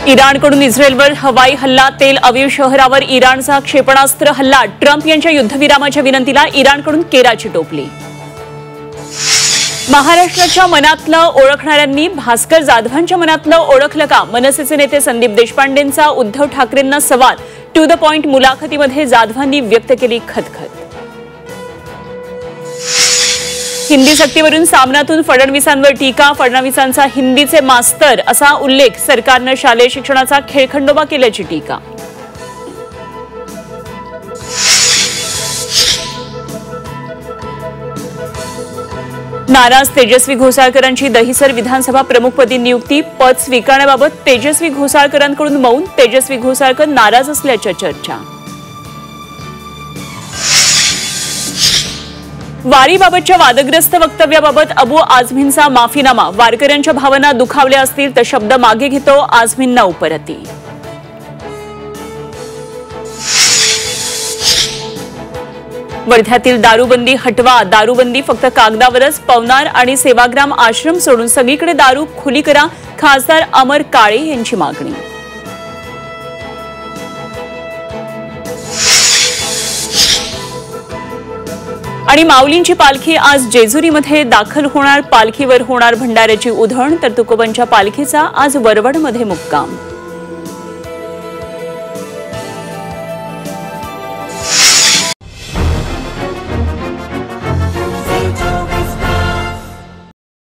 इराणकडून इस्रायलवर हवाई हल्ला, तेल अवीव शहरावर इराणचा क्षेपणास्त्र हल्ला. ट्रम्प यांच्या युद्धविरामाच्या विनंतीला इराणकडून केराची टोपली. महाराष्ट्राच्या मनातलं ओळखणाऱ्यांनी भास्कर जाधवांच्या मनातलं ओळखलं का? मनसेचे नेते संदीप देशपांडेंचा उद्धव ठाकरेंना सवाल. टू द पॉइंट मुलाखतीमध्ये जाधवांनी व्यक्त केली खदखद. हिंदी सक्तीवरून सामनातून फडणवीसांवर टीका. फडणवीसांचा हिंदीचे मास्तर असा उल्लेख. सरकारनं शालेय शिक्षणाचा खेळखंडोबा केल्याची टीका. नाराज तेजस्वी घोसाळकरांची दहिसर विधानसभा प्रमुखपदी नियुक्ती. पद स्वीकारण्याबाबत तेजस्वी घोसाळकरांकडून मौन. तेजस्वी घोसाळकर नाराज असल्याच्या चर्चा. वारीबाबतच्या वादग्रस्त वक्तव्याबाबत अबू आझमींचा माफीनामा. वारकऱ्यांच्या भावना दुखावल्या असतील तर शब्द मागे घेतो, आझमींना उपरती. वर्ध्यातील दारूबंदी हटवा. दारूबंदी फक्त कागदावरच. पवनार आणि सेवाग्राम आश्रम सोडून सगळीकडे दारू खुली करा. खासदार अमर काळे यांची मागणी. आणि माऊलींची पालखी आज जेजुरीमध्ये दाखल होणार. पालखीवर होणार भंडाऱ्याची उधळण. तर तुकोबांच्या पालखीचा आज वरवडमध्ये मुक्काम.